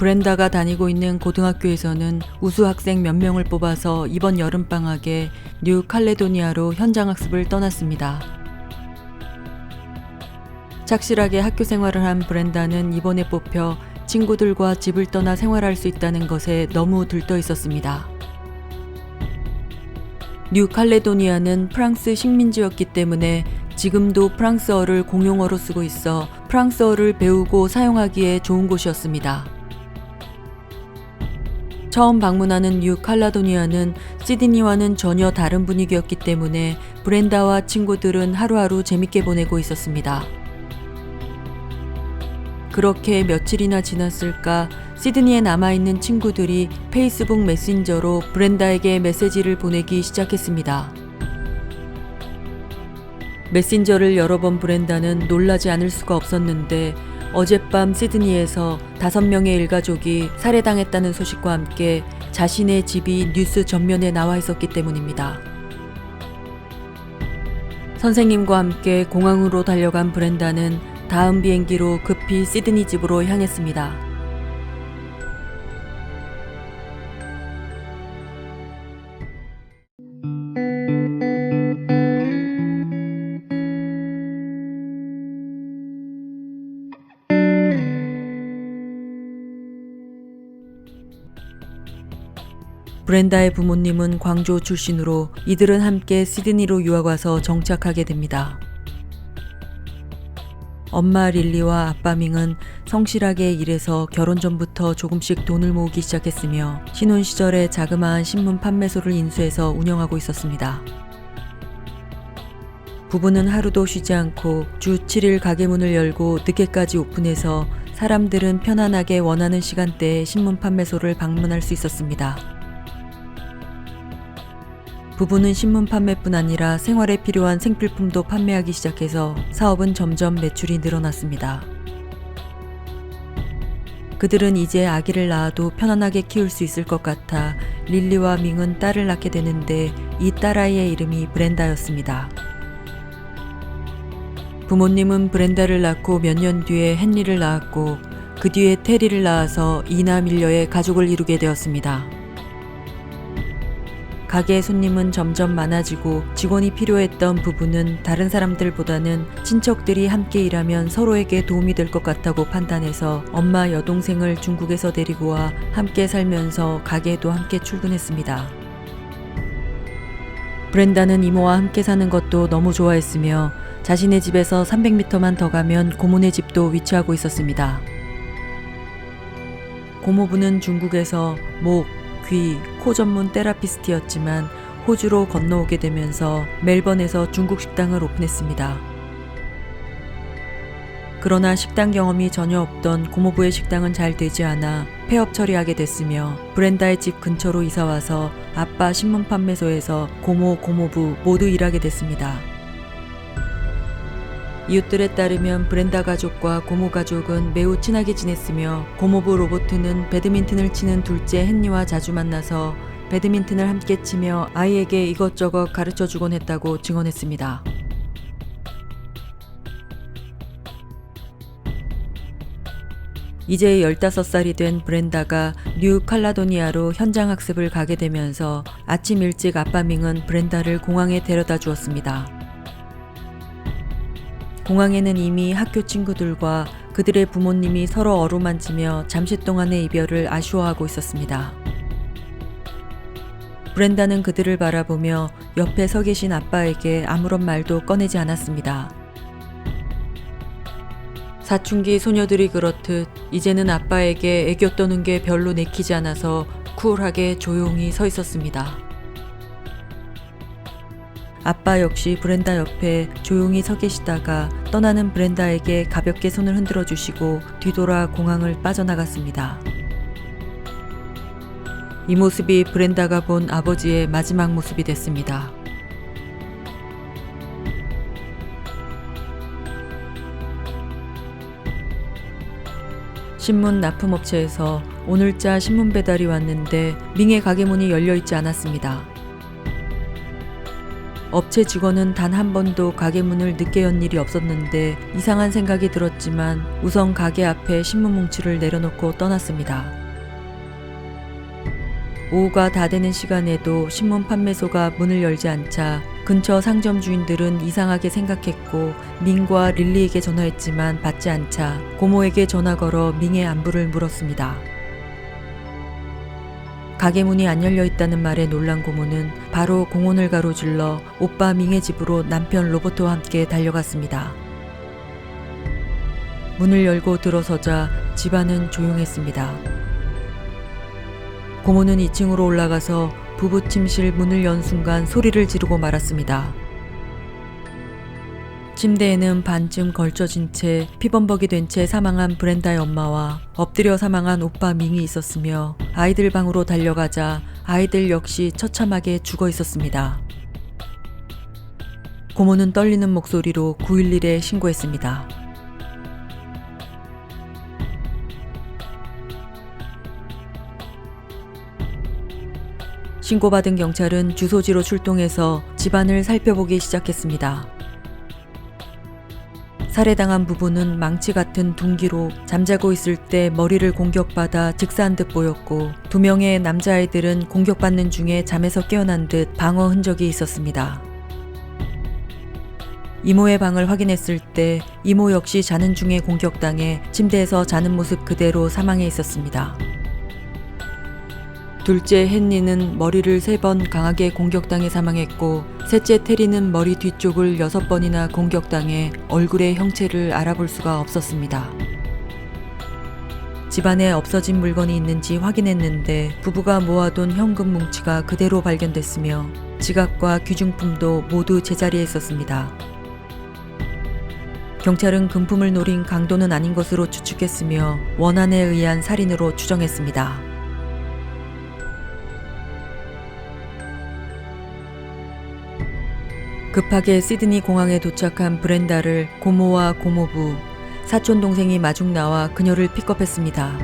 브렌다가 다니고 있는 고등학교에서는 우수 학생 몇 명을 뽑아서 이번 여름방학에 뉴 칼레도니아로 현장학습을 떠났습니다. 착실하게 학교 생활을 한 브렌다는 이번에 뽑혀 친구들과 집을 떠나 생활할 수 있다는 것에 너무 들떠 있었습니다. 뉴 칼레도니아는 프랑스 식민지였기 때문에 지금도 프랑스어를 공용어로 쓰고 있어 프랑스어를 배우고 사용하기에 좋은 곳이었습니다. 처음 방문하는 뉴 칼레도니아는 시드니와는 전혀 다른 분위기였기 때문에 브렌다와 친구들은 하루하루 재밌게 보내고 있었습니다. 그렇게 며칠이나 지났을까 시드니에 남아있는 친구들이 페이스북 메신저로 브렌다에게 메시지를 보내기 시작했습니다. 메신저를 열어본 브렌다는 놀라지 않을 수가 없었는데 어젯밤 시드니에서 5명의 일가족이 살해당했다는 소식과 함께 자신의 집이 뉴스 전면에 나와 있었기 때문입니다. 선생님과 함께 공항으로 달려간 브렌다는 다음 비행기로 급히 시드니 집으로 향했습니다. 브렌다의 부모님은 광주 출신으로 이들은 함께 시드니로 유학 와서 정착하게 됩니다. 엄마 릴리와 아빠 밍은 성실하게 일해서 결혼 전부터 조금씩 돈을 모으기 시작했으며 신혼 시절에 자그마한 신문 판매소를 인수해서 운영하고 있었습니다. 부부는 하루도 쉬지 않고 주 7일 가게 문을 열고 늦게까지 오픈해서 사람들은 편안하게 원하는 시간대에 신문 판매소를 방문할 수 있었습니다. 부부는 신문 판매뿐 아니라 생활에 필요한 생필품도 판매하기 시작해서 사업은 점점 매출이 늘어났습니다. 그들은 이제 아기를 낳아도 편안하게 키울 수 있을 것 같아 릴리와 밍은 딸을 낳게 되는데 이 딸아이의 이름이 브렌다였습니다. 부모님은 브렌다를 낳고 몇 년 뒤에 헨리를 낳았고 그 뒤에 테리를 낳아서 이남 일녀의 가족을 이루게 되었습니다. 가게의 손님은 점점 많아지고 직원이 필요했던 부부는 다른 사람들보다는 친척들이 함께 일하면 서로에게 도움이 될 것 같다고 판단해서 엄마 여동생을 중국에서 데리고 와 함께 살면서 가게에도 함께 출근했습니다. 브렌다는 이모와 함께 사는 것도 너무 좋아했으며 자신의 집에서 300m만 더 가면 고모네 집도 위치하고 있었습니다. 고모부는 중국에서 목, 귀, 코 전문 테라피스트였지만 호주로 건너오게 되면서 멜번에서 중국 식당을 오픈했습니다. 그러나 식당 경험이 전혀 없던 고모부의 식당은 잘 되지 않아 폐업 처리하게 됐으며 브렌다의 집 근처로 이사와서 아빠 신문 판매소에서 고모, 고모부 모두 일하게 됐습니다. 이웃들에 따르면 브렌다 가족과 고모 가족은 매우 친하게 지냈으며 고모부 로버트는 배드민턴을 치는 둘째 헨리와 자주 만나서 배드민턴을 함께 치며 아이에게 이것저것 가르쳐주곤 했다고 증언했습니다. 이제 15살이 된 브렌다가 뉴 칼레도니아로 현장 학습을 가게 되면서 아침 일찍 아빠 밍은 브렌다를 공항에 데려다 주었습니다. 공항에는 이미 학교 친구들과 그들의 부모님이 서로 어루만지며 잠시 동안의 이별을 아쉬워하고 있었습니다. 브렌다는 그들을 바라보며 옆에 서 계신 아빠에게 아무런 말도 꺼내지 않았습니다. 사춘기 소녀들이 그렇듯 이제는 아빠에게 애교 떠는 게 별로 내키지 않아서 쿨하게 조용히 서 있었습니다. 아빠 역시 브렌다 옆에 조용히 서 계시다가 떠나는 브렌다에게 가볍게 손을 흔들어 주시고 뒤돌아 공항을 빠져나갔습니다. 이 모습이 브렌다가 본 아버지의 마지막 모습이 됐습니다. 신문 납품업체에서 오늘자 신문 배달이 왔는데 밍의 가게 문이 열려 있지 않았습니다. 업체 직원은 단 한 번도 가게 문을 늦게 연 일이 없었는데 이상한 생각이 들었지만 우선 가게 앞에 신문 뭉치를 내려놓고 떠났습니다. 오후가 다 되는 시간에도 신문 판매소가 문을 열지 않자 근처 상점 주인들은 이상하게 생각했고 민과 릴리에게 전화했지만 받지 않자 고모에게 전화 걸어 민의 안부를 물었습니다. 가게 문이 안 열려 있다는 말에 놀란 고모는 바로 공원을 가로질러 오빠 밍의 집으로 남편 로버트와 함께 달려갔습니다. 문을 열고 들어서자 집안은 조용했습니다. 고모는 2층으로 올라가서 부부 침실 문을 연 순간 소리를 지르고 말았습니다. 침대에는 반쯤 걸쳐진 채 피범벅이 된 채 사망한 브렌다의 엄마와 엎드려 사망한 오빠 밍이 있었으며 아이들 방으로 달려가자 아이들 역시 처참하게 죽어 있었습니다. 고모는 떨리는 목소리로 911에 신고했습니다. 신고받은 경찰은 주소지로 출동해서 집안을 살펴보기 시작했습니다. 살해당한 부부는 망치 같은 둔기로 잠자고 있을 때 머리를 공격받아 즉사한 듯 보였고 2명의 남자아이들은 공격받는 중에 잠에서 깨어난 듯 방어 흔적이 있었습니다. 이모의 방을 확인했을 때 이모 역시 자는 중에 공격당해 침대에서 자는 모습 그대로 사망해 있었습니다. 둘째 헨리는 머리를 3번 강하게 공격당해 사망했고 셋째 테리는 머리 뒤쪽을 6번이나 공격당해 얼굴의 형체를 알아볼 수가 없었습니다. 집안에 없어진 물건이 있는지 확인했는데 부부가 모아둔 현금 뭉치가 그대로 발견됐으며 지갑과 귀중품도 모두 제자리에 있었습니다. 경찰은 금품을 노린 강도는 아닌 것으로 추측했으며 원한에 의한 살인으로 추정했습니다. 급하게 시드니 공항에 도착한 브렌다를 고모와 고모부, 사촌 동생이 마중 나와 그녀를 픽업했습니다.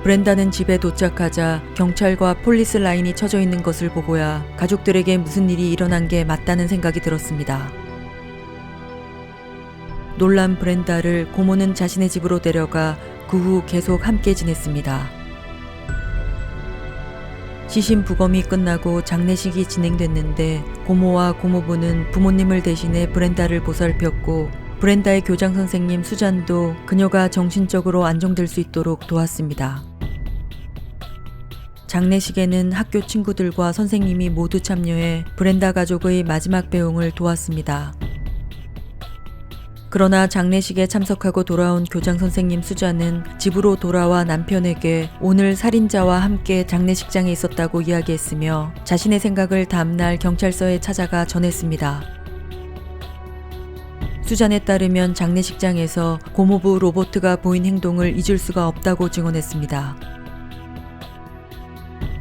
브렌다는 집에 도착하자 경찰과 폴리스 라인이 쳐져 있는 것을 보고야 가족들에게 무슨 일이 일어난 게 맞다는 생각이 들었습니다. 놀란 브렌다를 고모는 자신의 집으로 데려가 그 후 계속 함께 지냈습니다. 시신 부검이 끝나고 장례식이 진행됐는데 고모와 고모부는 부모님을 대신해 브렌다를 보살폈고 브렌다의 교장 선생님 수잔도 그녀가 정신적으로 안정될 수 있도록 도왔습니다. 장례식에는 학교 친구들과 선생님이 모두 참여해 브렌다 가족의 마지막 배웅을 도왔습니다. 그러나 장례식에 참석하고 돌아온 교장 선생님 수잔은 집으로 돌아와 남편에게 오늘 살인자와 함께 장례식장에 있었다고 이야기했으며 자신의 생각을 다음날 경찰서에 찾아가 전했습니다. 수잔에 따르면 장례식장에서 고모부 로버트가 보인 행동을 잊을 수가 없다고 증언했습니다.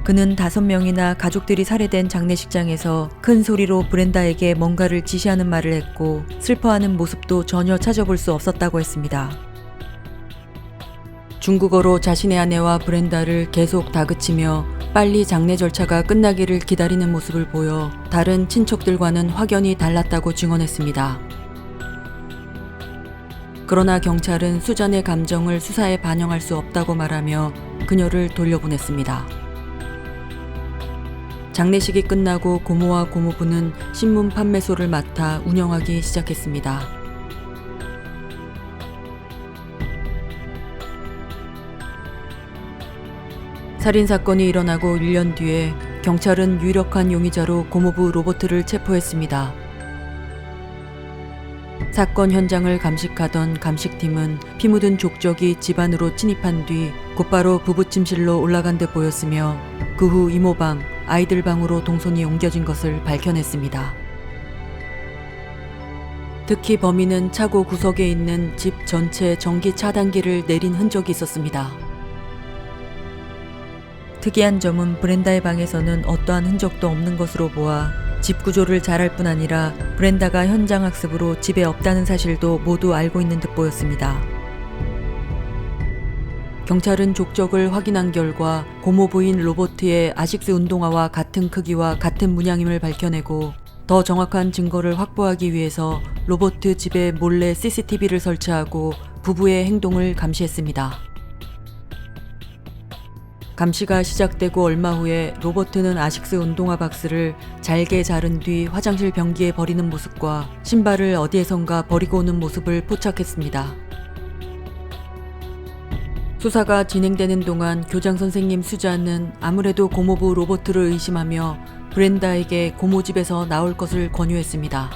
그는 5명이나 가족들이 살해된 장례식장에서 큰 소리로 브렌다에게 뭔가를 지시하는 말을 했고 슬퍼하는 모습도 전혀 찾아볼 수 없었다고 했습니다. 중국어로 자신의 아내와 브렌다를 계속 다그치며 빨리 장례 절차가 끝나기를 기다리는 모습을 보여 다른 친척들과는 확연히 달랐다고 증언했습니다. 그러나 경찰은 수잔의 감정을 수사에 반영할 수 없다고 말하며 그녀를 돌려보냈습니다. 장례식이 끝나고 고모와 고모부는 신문 판매소를 맡아 운영하기 시작했습니다. 살인사건이 일어나고 1년 뒤에 경찰은 유력한 용의자로 고모부 로버트를 체포했습니다. 사건 현장을 감식하던 감식팀은 피 묻은 족적이 집안으로 침입한 뒤 곧바로 부부 침실로 올라간 듯 보였으며 그 후 이모방, 아이들 방으로 동선이 옮겨진 것을 밝혀냈습니다. 특히 범인은 차고 구석에 있는 집 전체 전기 차단기를 내린 흔적이 있었습니다. 특이한 점은 브렌다의 방에서는 어떠한 흔적도 없는 것으로 보아 집 구조를 잘 알 뿐 아니라 브렌다가 현장 학습으로 집에 없다는 사실도 모두 알고 있는 듯 보였습니다. 경찰은 족적을 확인한 결과 고모 부인 로버트의 아식스 운동화와 같은 크기와 같은 문양임을 밝혀내고 더 정확한 증거를 확보하기 위해서 로버트 집에 몰래 CCTV를 설치하고 부부의 행동을 감시했습니다. 감시가 시작되고 얼마 후에 로버트는 아식스 운동화 박스를 잘게 자른 뒤 화장실 변기에 버리는 모습과 신발을 어디에선가 버리고 오는 모습을 포착했습니다. 수사가 진행되는 동안 교장 선생님 수잔은 아무래도 고모부 로버트를 의심하며 브렌다에게 고모 집에서 나올 것을 권유했습니다.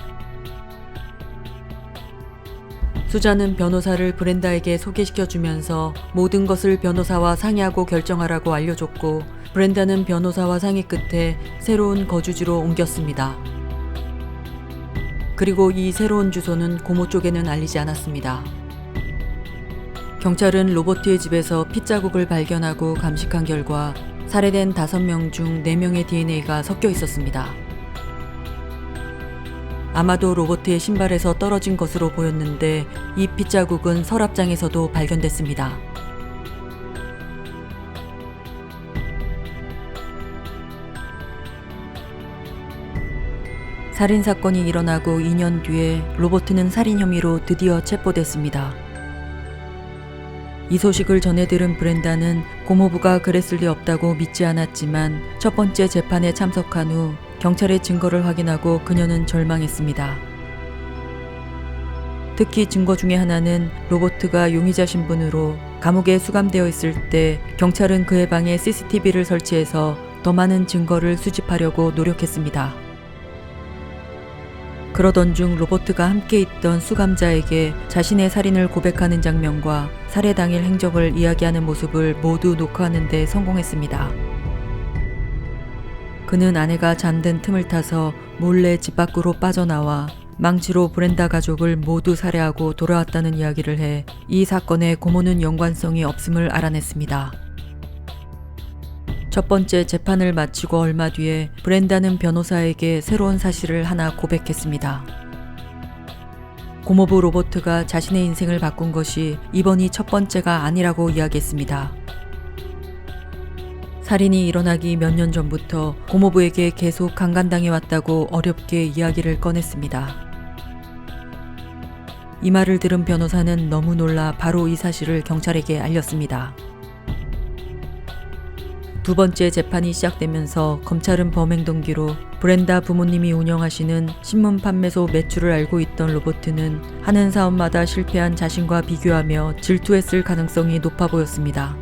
수잔은 변호사를 브렌다에게 소개시켜주면서 모든 것을 변호사와 상의하고 결정하라고 알려줬고 브렌다는 변호사와 상의 끝에 새로운 거주지로 옮겼습니다. 그리고 이 새로운 주소는 고모 쪽에는 알리지 않았습니다. 경찰은 로버트의 집에서 피 자국을 발견하고 감식한 결과 살해된 5명 중 4명의 DNA가 섞여 있었습니다. 아마도 로버트의 신발에서 떨어진 것으로 보였는데 이 핏자국은 서랍장에서도 발견됐습니다. 살인사건이 일어나고 2년 뒤에 로버트는 살인 혐의로 드디어 체포됐습니다. 이 소식을 전해 들은 브렌다는 고모부가 그랬을 리 없다고 믿지 않았지만 첫 번째 재판에 참석한 후 경찰의 증거를 확인하고 그녀는 절망했습니다. 특히 증거 중에 하나는 로버트가 용의자 신분으로 감옥에 수감되어 있을 때 경찰은 그의 방에 CCTV를 설치해서 더 많은 증거를 수집하려고 노력했습니다. 그러던 중 로버트가 함께 있던 수감자에게 자신의 살인을 고백하는 장면과 살해 당일 행적을 이야기하는 모습을 모두 녹화하는 데 성공했습니다. 그는 아내가 잠든 틈을 타서 몰래 집 밖으로 빠져나와 망치로 브렌다 가족을 모두 살해하고 돌아왔다는 이야기를 해 이 사건에 고모는 연관성이 없음을 알아냈습니다. 첫 번째 재판을 마치고 얼마 뒤에 브렌다는 변호사에게 새로운 사실을 하나 고백했습니다. 고모부 로버트가 자신의 인생을 바꾼 것이 이번이 첫 번째가 아니라고 이야기했습니다. 살인이 일어나기 몇 년 전부터 고모부에게 계속 강간당해왔다고 어렵게 이야기를 꺼냈습니다. 이 말을 들은 변호사는 너무 놀라 바로 이 사실을 경찰에게 알렸습니다. 두 번째 재판이 시작되면서 검찰은 범행 동기로 브렌다 부모님이 운영하시는 신문 판매소 매출을 알고 있던 로버트는 하는 사업마다 실패한 자신과 비교하며 질투했을 가능성이 높아 보였습니다.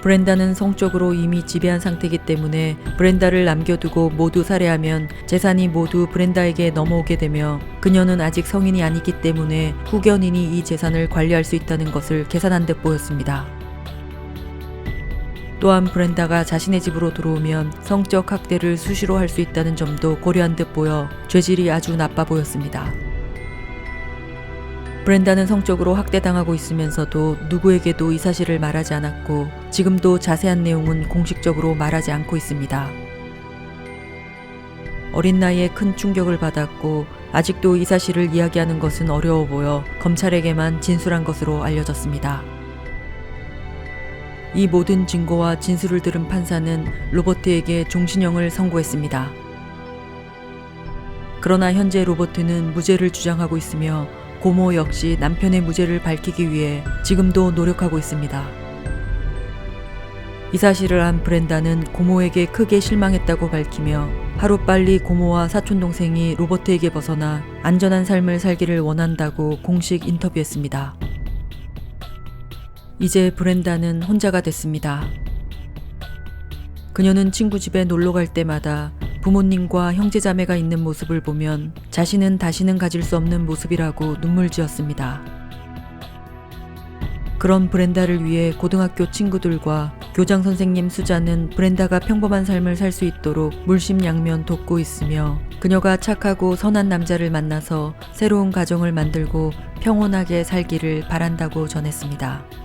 브렌다는 성적으로 이미 지배한 상태이기 때문에 브렌다를 남겨두고 모두 살해하면 재산이 모두 브렌다에게 넘어오게 되며 그녀는 아직 성인이 아니기 때문에 후견인이 이 재산을 관리할 수 있다는 것을 계산한 듯 보였습니다. 또한 브렌다가 자신의 집으로 들어오면 성적 학대를 수시로 할 수 있다는 점도 고려한 듯 보여 죄질이 아주 나빠 보였습니다. 브렌다는 성적으로 학대당하고 있으면서도 누구에게도 이 사실을 말하지 않았고 지금도 자세한 내용은 공식적으로 말하지 않고 있습니다. 어린 나이에 큰 충격을 받았고 아직도 이 사실을 이야기하는 것은 어려워 보여 검찰에게만 진술한 것으로 알려졌습니다. 이 모든 증거와 진술을 들은 판사는 로버트에게 종신형을 선고했습니다. 그러나 현재 로버트는 무죄를 주장하고 있으며 고모 역시 남편의 무죄를 밝히기 위해 지금도 노력하고 있습니다. 이 사실을 안 브렌다는 고모에게 크게 실망했다고 밝히며 하루빨리 고모와 사촌동생이 로버트에게 벗어나 안전한 삶을 살기를 원한다고 공식 인터뷰했습니다. 이제 브렌다는 혼자가 됐습니다. 그녀는 친구 집에 놀러 갈 때마다 부모님과 형제자매가 있는 모습을 보면 자신은 다시는 가질 수 없는 모습이라고 눈물 지었습니다. 그런 브렌다를 위해 고등학교 친구들과 교장 선생님 수잔은 브렌다가 평범한 삶을 살 수 있도록 물심양면 돕고 있으며 그녀가 착하고 선한 남자를 만나서 새로운 가정을 만들고 평온하게 살기를 바란다고 전했습니다.